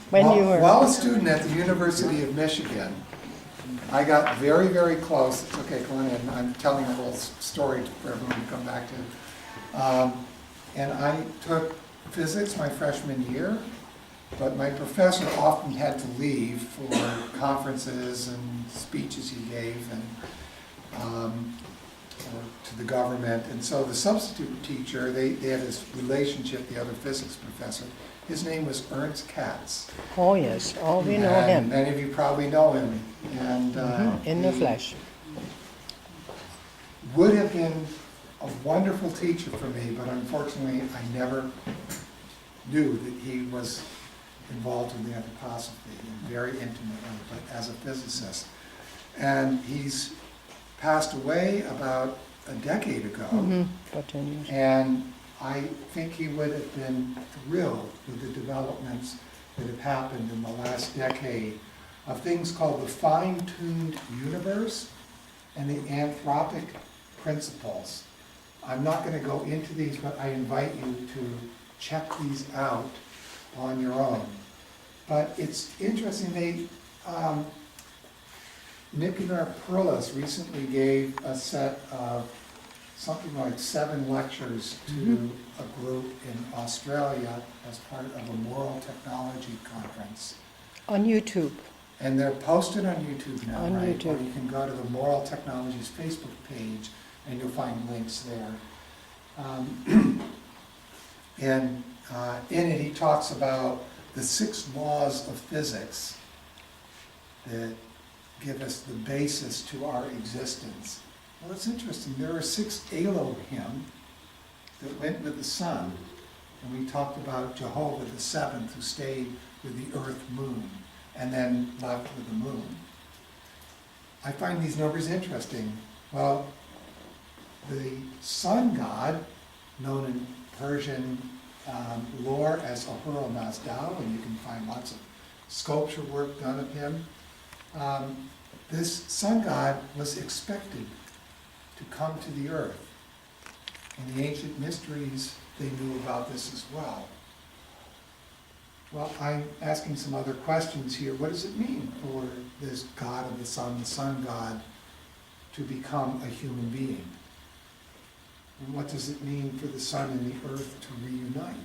When you were. While a student at the University of Michigan, I got very, very close. It's okay, go on in. I'm telling a little story for everyone to come back to. And I took physics my freshman year, but my professor often had to leave for conferences and speeches he gave and to the government. And so the substitute teacher, they had this relationship, the other physics professor. His name was Ernst Katz. Oh, yes. Oh, we know And him. many of you probably know him. And In the flesh. would have been a wonderful teacher for me, but unfortunately I never knew that he was involved in the anthroposophy and very intimately, but as a physicist. And he's passed away about a decade ago. For 10 years. And I think he would have been thrilled with the developments that have happened in the last decade of things called the fine-tuned universe and the anthropic principles. I'm not going to go into these, but I invite you to check these out on your own. But it's interesting, Nicanor Perlis recently gave a set of something like 7 lectures to a group in Australia as part of a moral technology conference. On YouTube. And they're posted on YouTube now, On right? YouTube. Or you can go to the Moral Technologies Facebook page and you'll find links there. And in it he talks about the 6 laws of physics that give us the basis to our existence. Well, it's interesting. There are 6 Elohim that went with the sun. And we talked about Jehovah the 7th, who stayed with the earth moon and then left with the moon. I find these numbers interesting. Well, the sun god, known in Persian lore as Ahura Mazda, and you can find lots of sculpture work done of him, this sun god was expected to come to the earth. In the ancient mysteries, they knew about this as well. Well, I'm asking some other questions here. What does it mean for this god of the sun god, to become a human being? And what does it mean for the sun and the earth to reunite,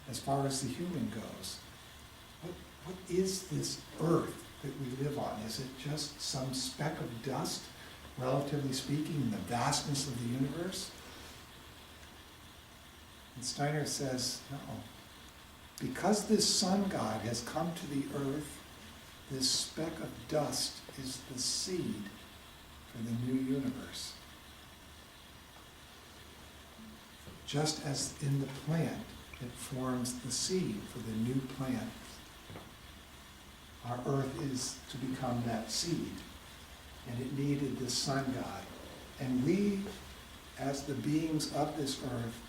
as far as the human goes? What is this earth that we live on? Is it just some speck of dust, relatively speaking, in the vastness of the universe? And Steiner says, no. Because this sun god has come to the earth, this speck of dust is the seed for the new universe. Just as in the plant, it forms the seed for the new plant. Our earth is to become that seed, and it needed this sun god. And we, as the beings of this earth,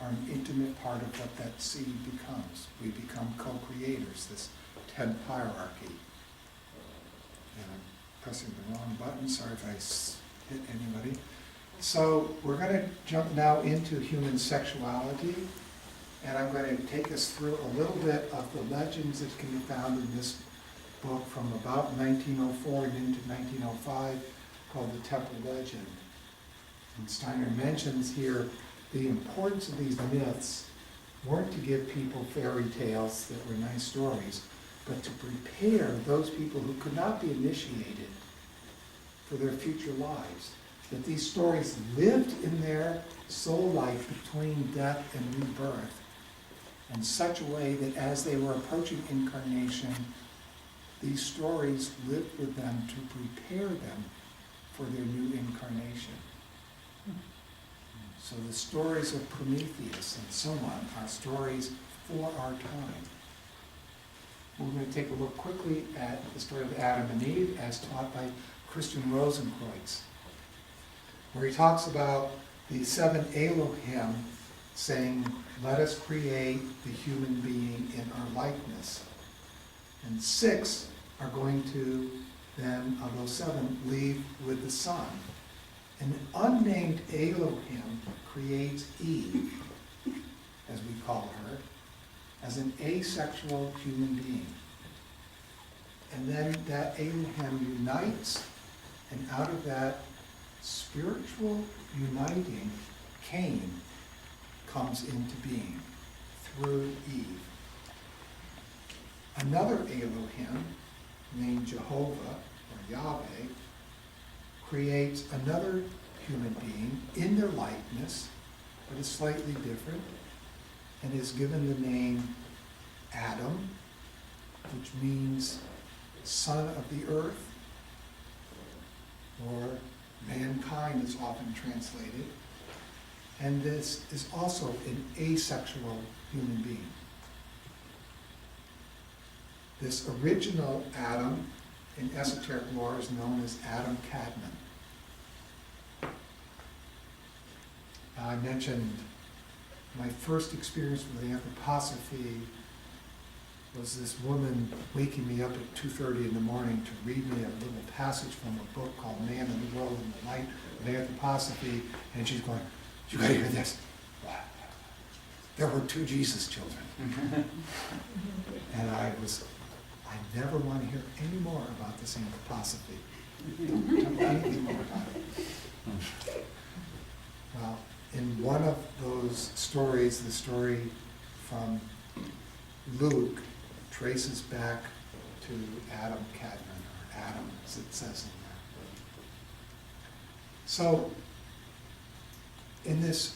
are an intimate part of what that seed becomes. We become co-creators, this 10 hierarchy. And I'm pressing the wrong button, sorry if I hit anybody. So we're going to jump now into human sexuality, and I'm going to take us through a little bit of the legends that can be found in this book from about 1904 and into 1905 called the Temple Legend. And Steiner mentions here the importance of these myths weren't to give people fairy tales that were nice stories, but to prepare those people who could not be initiated for their future lives. That these stories lived in their soul life between death and rebirth in such a way that as they were approaching incarnation, these stories lived with them to prepare them for their new incarnation. So the stories of Prometheus and so on are stories for our time. We're going to take a look quickly at the story of Adam and Eve as taught by Christian Rosenkreutz, where he talks about the 7 Elohim saying, let us create the human being in our likeness. And 6 are going to then, of those 7, leave with the sun. An unnamed Elohim creates Eve as we call her, as an asexual human being. And then that Elohim unites, and out of that spiritual uniting, Cain comes into being through Eve. Another Elohim, named Jehovah, or Yahweh, creates another human being in their likeness, but is slightly different, and is given the name Adam, which means son of the earth, or mankind is often translated. And this is also an asexual human being. This original Adam in esoteric lore is known as Adam Cadman. I mentioned my first experience with anthroposophy was this woman waking me up at 2:30 in the morning to read me a little passage from a book called Man in the World in the Light of Anthroposophy, and she's going, "You gotta hear this. There were 2 Jesus children." And I never want to hear any more about this anthroposophy. Don't know anything more about it. Well, in one of those stories, the story from Luke traces back to Adam Cadman, or Adam as it says in there. So, in this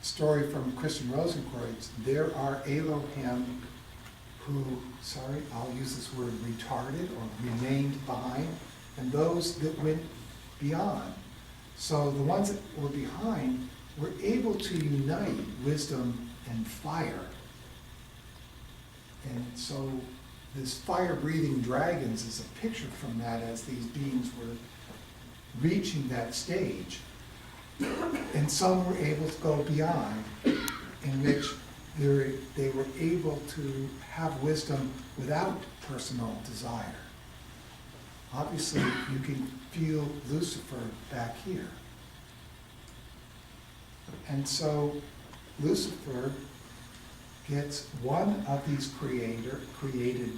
story from Christian Rosenkreuz, there are Elohim who, I'll use this word, retarded or remained behind, and those that went beyond. So the ones that were behind were able to unite wisdom and fire. And so this fire-breathing dragons is a picture from that as these beings were reaching that stage. And some were able to go beyond, in which they were able to have wisdom without personal desire. Obviously, you can feel Lucifer back here. And so Lucifer gets one of these created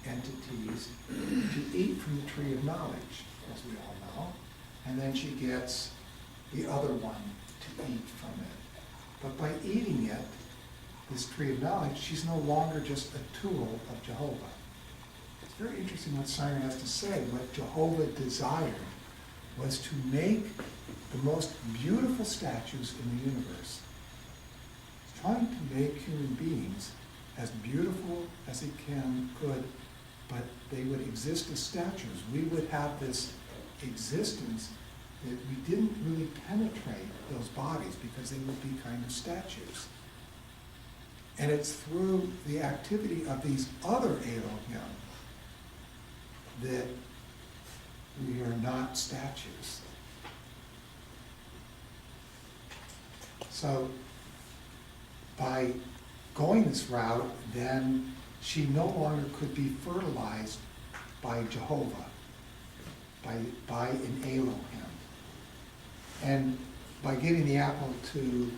entities to eat from the tree of knowledge, as we all know, and then she gets the other one to eat from it. But by eating it, this tree of knowledge, she's no longer just a tool of Jehovah. It's very interesting what Simon has to say. What Jehovah desired was to make the most beautiful statues in the universe. He's trying to make human beings as beautiful as he could, but they would exist as statues. We would have this existence that we didn't really penetrate those bodies because they would be kind of statues. And it's through the activity of these other Elohim that we are not statues. So by going this route, then she no longer could be fertilized by Jehovah, by an Elohim. And by giving the apple to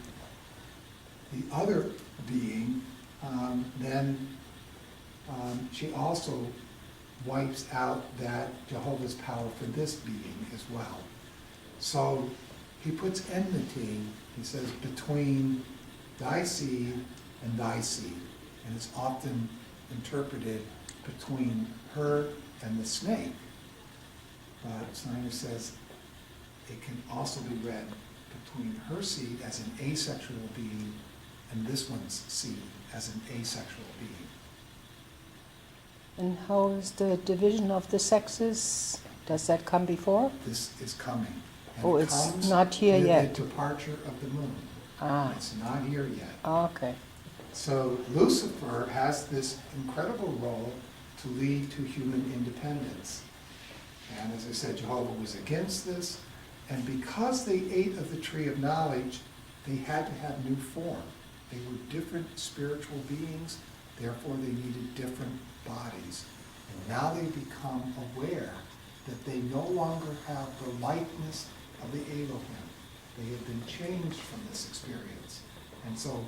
the other being, then she also wipes out that Jehovah's power for this being as well. So he puts enmity, he says, between thy seed and thy seed. And it's often interpreted between her and the snake. But Snyder says it can also be read between her seed as an asexual being and this one's seed as an asexual being. And how is the division of the sexes? Does that come before? This is coming. And Oh, it it's comes not here with yet. the departure of the moon. Ah, It's not here yet. okay. So Lucifer has this incredible role to lead to human independence. And as I said, Jehovah was against this. And because they ate of the tree of knowledge, they had to have new form. They were different spiritual beings, therefore they needed different bodies. And now they become aware that they no longer have the likeness of the Elohim. They have been changed from this experience. And so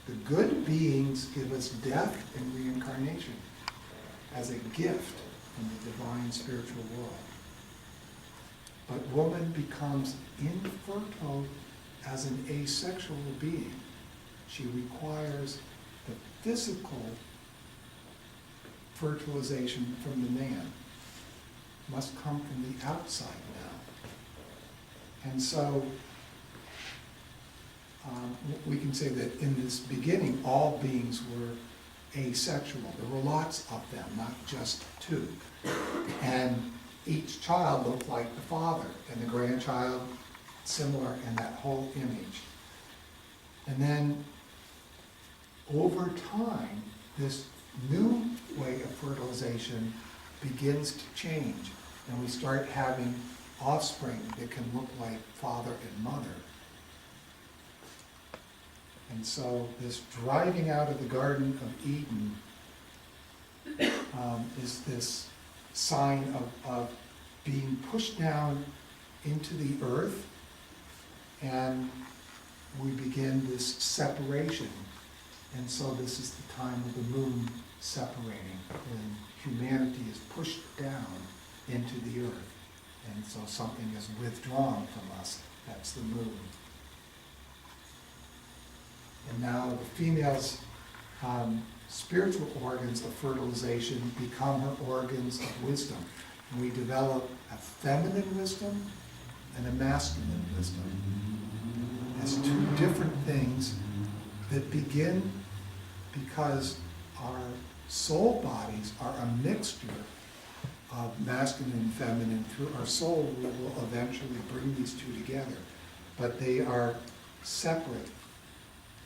The good beings give us death and reincarnation as a gift from the divine spiritual world. But woman becomes infertile as an asexual being. She requires the physical fertilization from the man. Must come from the outside now. And so we can say that in this beginning, all beings were asexual. There were lots of them, not just two. And each child looked like the father, and the grandchild similar, and that whole image. And then over time, this new way of fertilization begins to change, and we start having offspring that can look like father and mother. And so this driving out of the Garden of Eden is this sign of being pushed down into the earth, and we begin this separation. And so this is the time of the moon separating, when humanity is pushed down into the earth. And so something is withdrawn from us. That's the moon. And now the female's spiritual organs of fertilization become her organs of wisdom. And we develop a feminine wisdom and a masculine wisdom as two different things that begin because our soul bodies are a mixture of masculine and feminine. Through our soul, we will eventually bring these two together. But they are separate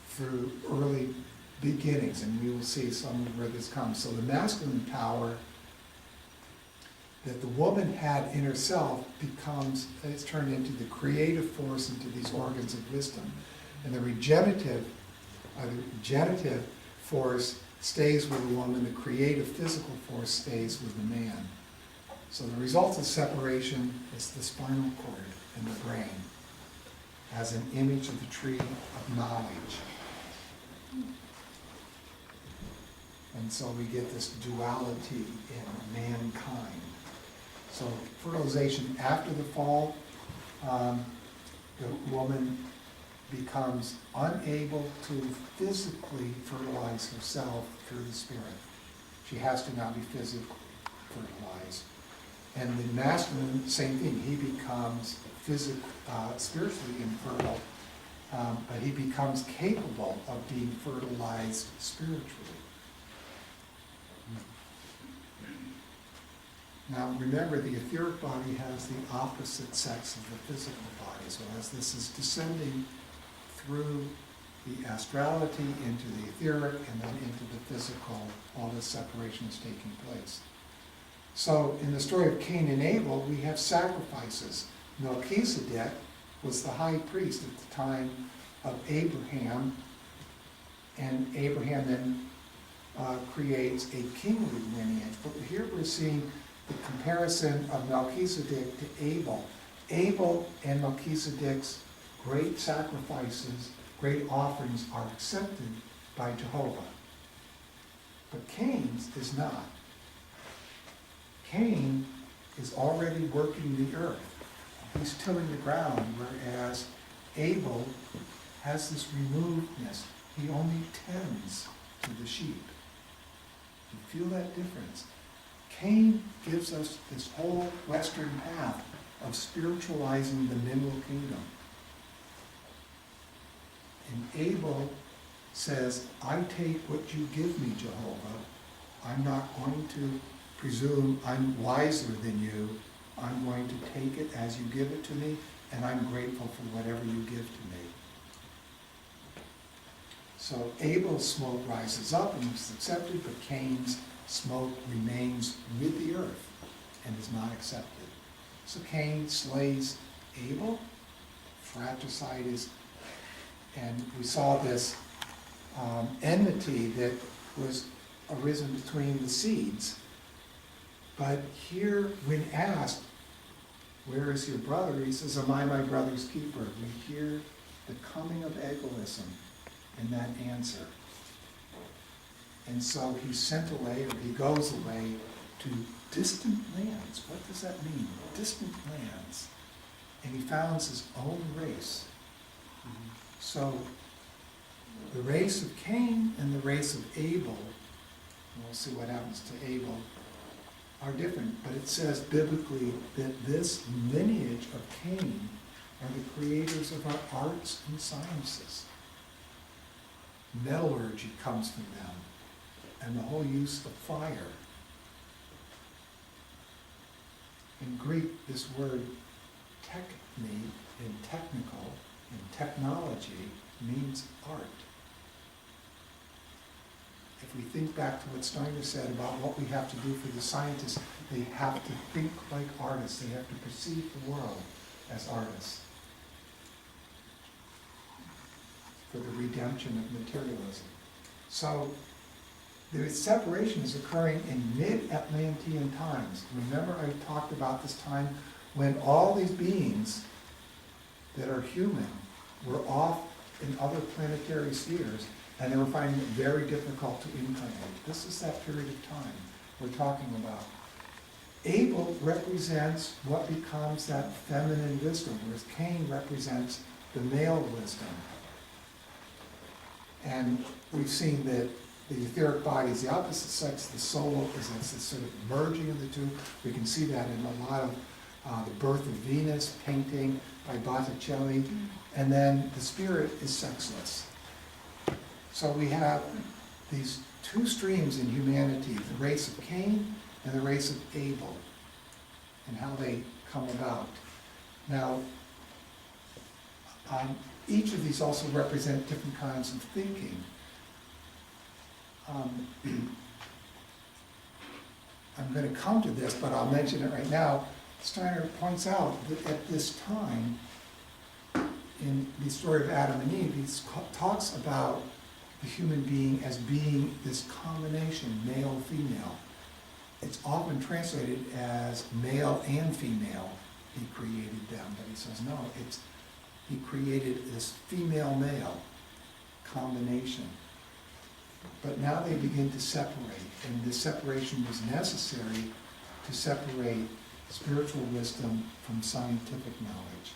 through early beginnings, and we will see some of where this comes. So the masculine power that the woman had in herself is turned into the creative force, into these organs of wisdom. And the generative force stays with the woman, the creative physical force stays with the man. So the result of separation is the spinal cord and the brain as an image of the tree of knowledge. And so we get this duality in mankind. So fertilization after the fall, the woman becomes unable to physically fertilize herself through the spirit. She has to now be physically fertilized. And the masculine, same thing, he becomes spiritually infertile, but he becomes capable of being fertilized spiritually. Now remember, the etheric body has the opposite sex of the physical body. So as this is descending through the astrality into the etheric and then into the physical, all this separation is taking place. So in the story of Cain and Abel, we have sacrifices. Melchizedek was the high priest at the time of Abraham, and Abraham then creates a kingly lineage. But here we're seeing the comparison of Melchizedek to Abel. Abel and Melchizedek's great sacrifices, great offerings are accepted by Jehovah. But Cain's is not. Cain is already working the earth. He's tilling the ground, whereas Abel has this removedness. He only tends to the sheep. You feel that difference? Cain gives us this whole Western path of spiritualizing the mineral kingdom. And Abel says, I take what you give me, Jehovah. I'm not going to presume I'm wiser than you. I'm going to take it as you give it to me, and I'm grateful for whatever you give to me. So Abel's smoke rises up and is accepted, but Cain's smoke remains with the earth and is not accepted. So Cain slays Abel, fratricide is, and we saw this enmity that was arisen between the seeds. But here, when asked, where is your brother? He says, am I my brother's keeper? We hear the coming of egoism. in that answer. And so he's sent away, or he goes away to distant lands. What does that mean? Distant lands. And he founds his own race. So the race of Cain and the race of Abel, and we'll see what happens to Abel, are different. But it says biblically that this lineage of Cain are the creators of our arts and sciences. Metallurgy comes from them, and the whole use of fire. In Greek, this word techne, in technical, in technology, means art. If we think back to what Steiner said about what we have to do for the scientists, they have to think like artists. They have to perceive the world as artists for the redemption of materialism. So the separation is occurring in mid-Atlantean times. Remember I talked about this time when all these beings that are human were off in other planetary spheres, and they were finding it very difficult to incarnate. This is that period of time we're talking about. Abel represents what becomes that feminine wisdom, whereas Cain represents the male wisdom. And we've seen that the etheric body is the opposite sex, the soul is this sort of merging of the two. We can see that in a lot of the Birth of Venus painting by Botticelli. And then the spirit is sexless. So we have these two streams in humanity, the race of Cain and the race of Abel, and how they come about. Now, each of these also represent different kinds of thinking. I'm going to come to this, but I'll mention it right now. Steiner points out that at this time, in the story of Adam and Eve, he talks about the human being as being this combination, male-female. It's often translated as male and female. He created them, but he says no, he created this female-male combination. But now they begin to separate, and this separation was necessary to separate spiritual wisdom from scientific knowledge.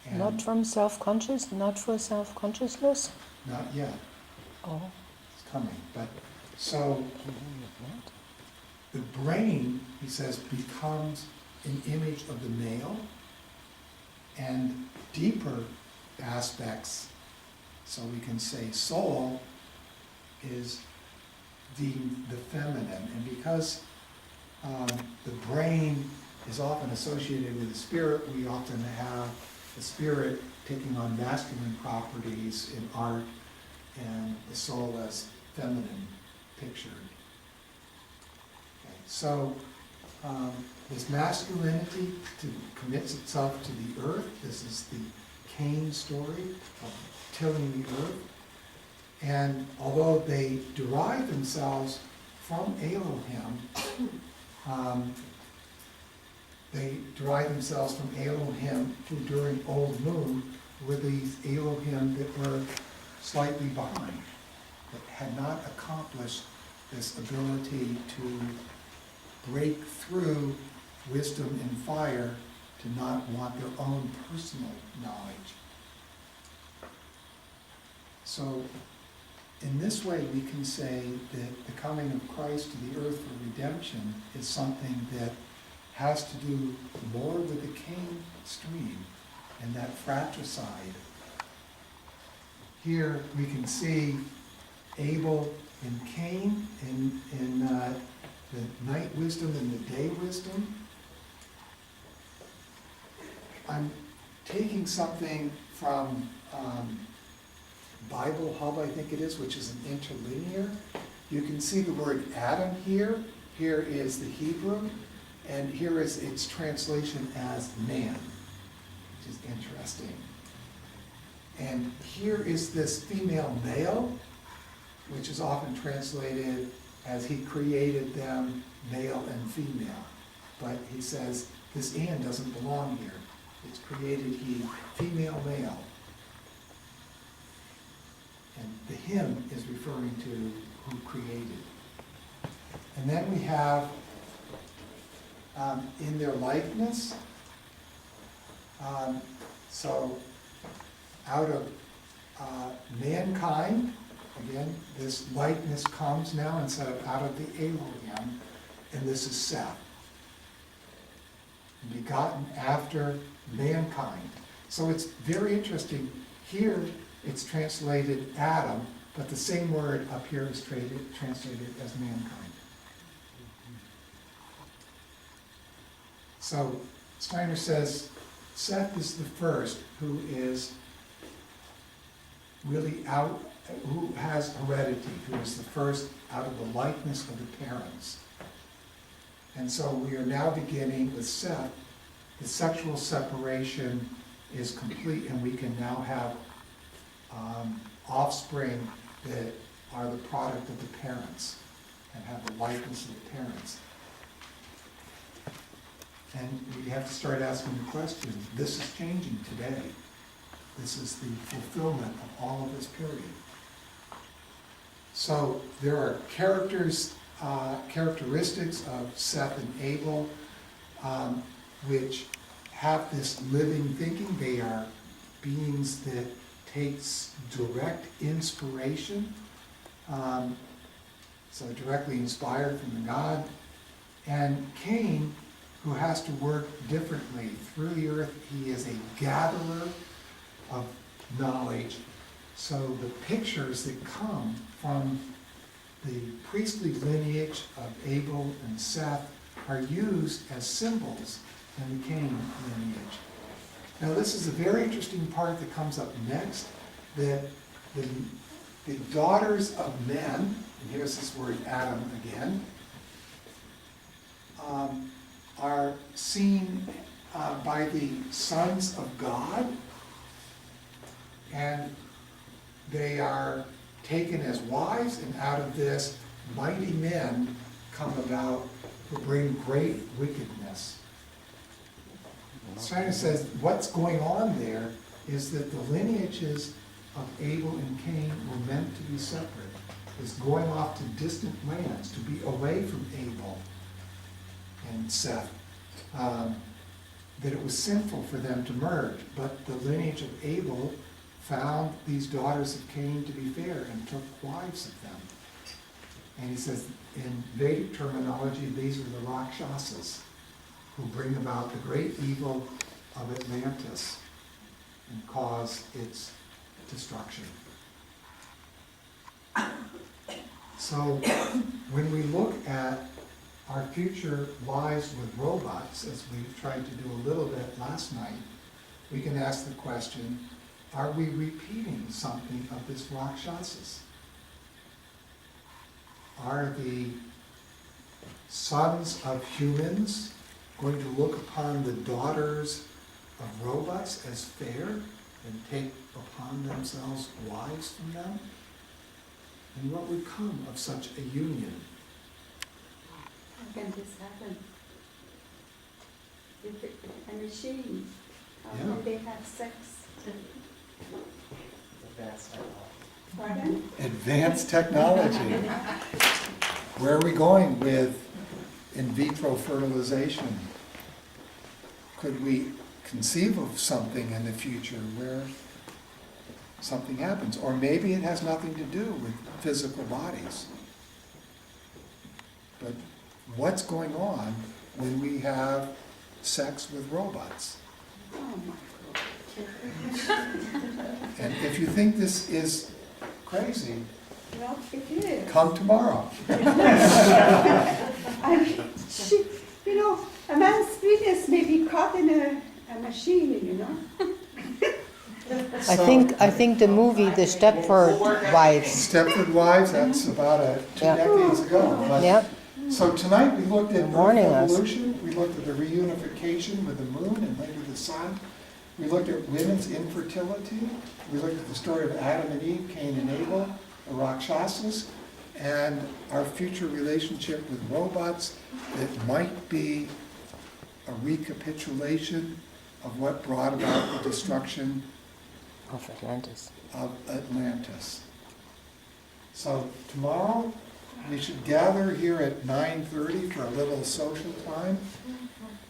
And Not from self-conscious, not for self-consciousness? not yet. Oh. It's coming. But so the brain, he says, becomes an image of the male, and deeper aspects, so we can say soul, is the feminine. And because the brain is often associated with the spirit, we often have the spirit taking on masculine properties in art and the soul as feminine pictured. Okay. So this masculinity commits itself to the earth. This is the Cain story of tilling the earth. And although they derive themselves from Elohim, they derive themselves from Elohim who during Old Moon were these Elohim that were slightly behind, that had not accomplished this ability to break through wisdom and fire, to not want their own personal knowledge. So in this way we can say that the coming of Christ to the earth for redemption is something that has to do more with the Cain stream and that fratricide. Here we can see Abel and Cain in the night wisdom and the day wisdom. I'm taking something from Bible Hub, I think it is, which is an interlinear. You can see the word Adam here. Here is the Hebrew, and here is its translation as man, which is interesting. And here is this female male, which is often translated as he created them male and female. But he says this and doesn't belong here. It's created he, female, male. And the him is referring to who created. And then we have in their likeness. So out of mankind, again, this likeness comes now instead of out of the Elohim, and this is Seth, begotten after mankind. So it's very interesting. Here it's translated Adam, but the same word up here is translated as mankind. So Steiner says Seth is the first who is really out, who has heredity, who is the first out of the likeness of the parents. And so we are now beginning with Seth. The sexual separation is complete, and we can now have offspring that are the product of the parents and have the likeness of the parents. And we have to start asking the question, this is changing today. This is the fulfillment of all of this period. So there are characteristics of Seth and Abel, which have this living thinking. They are beings that takes direct inspiration, so directly inspired from the God. And Cain, who has to work differently through the earth, he is a gatherer of knowledge. So the pictures that come from the priestly lineage of Abel and Seth are used as symbols in the Cain lineage. Now this is a very interesting part that comes up next, that the daughters of men, and here's this word Adam again, are seen by the sons of God, and they are taken as wives, and out of this mighty men come about who bring great wickedness. Steiner says what's going on there is that the lineages of Abel and Cain were meant to be separate, is going off to distant lands, to be away from Abel and Seth, that it was sinful for them to merge. But the lineage of Abel found these daughters of Cain to be fair and took wives of them. And he says, in Vedic terminology, these are the Rakshasas, who bring about the great evil of Atlantis and cause its destruction. So when we look at our future lives with robots, as we tried to do a little bit last night, we can ask the question, are we repeating something of this Rakshasas? Are the sons of humans going to look upon the daughters of robots as fair and take upon themselves wives from them? And what would come of such a union? How can this happen? If a machine, how Yeah. can they have sex? Advanced technology. Pardon? Advanced technology. Where are we going with in vitro fertilization? Could we conceive of something in the future where something happens? Or maybe it has nothing to do with physical bodies. But what's going on when we have sex with robots? Oh my God. And if you think this is crazy, Well, it is. come tomorrow. I mean, a man's penis may be caught in a machine, you know? I think the movie The Stepford Wives. Stepford Wives, that's about 2 Yeah. decades ago. But- Yep. So tonight we looked at Earth Warning us. evolution, we looked at the reunification with the moon and later the sun. We looked at women's infertility. We looked at the story of Adam and Eve, Cain and Abel, the Rakshasas, and our future relationship with robots that might be a recapitulation of what brought about the destruction Of Atlantis. of Atlantis. So tomorrow, we should gather here at 9:30 for a little social time.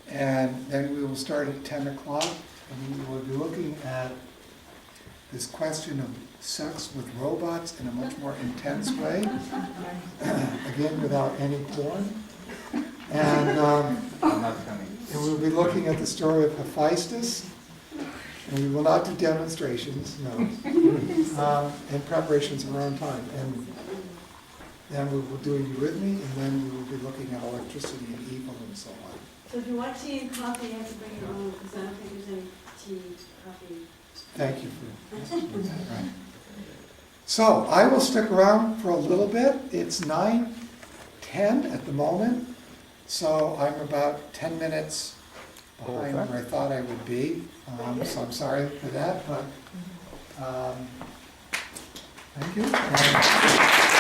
And then we will start at 10 o'clock, and we will be looking at this question of sex with robots in a much more intense way. Again, without any porn. And I'm not coming. and we'll be looking at the story of Hephaestus. And we will not do demonstrations, no. And preparations of our own time. And then we will do a eurythmy, and then we will be looking at electricity and evil and so on. So if you want tea and coffee, you have to bring your own, because I don't think there's any tea, coffee. Thank you for that. Right. So I will stick around for a little bit. It's 9:10 at the moment, so I'm about 10 minutes behind where I thought I would be. So I'm sorry for that, but thank you.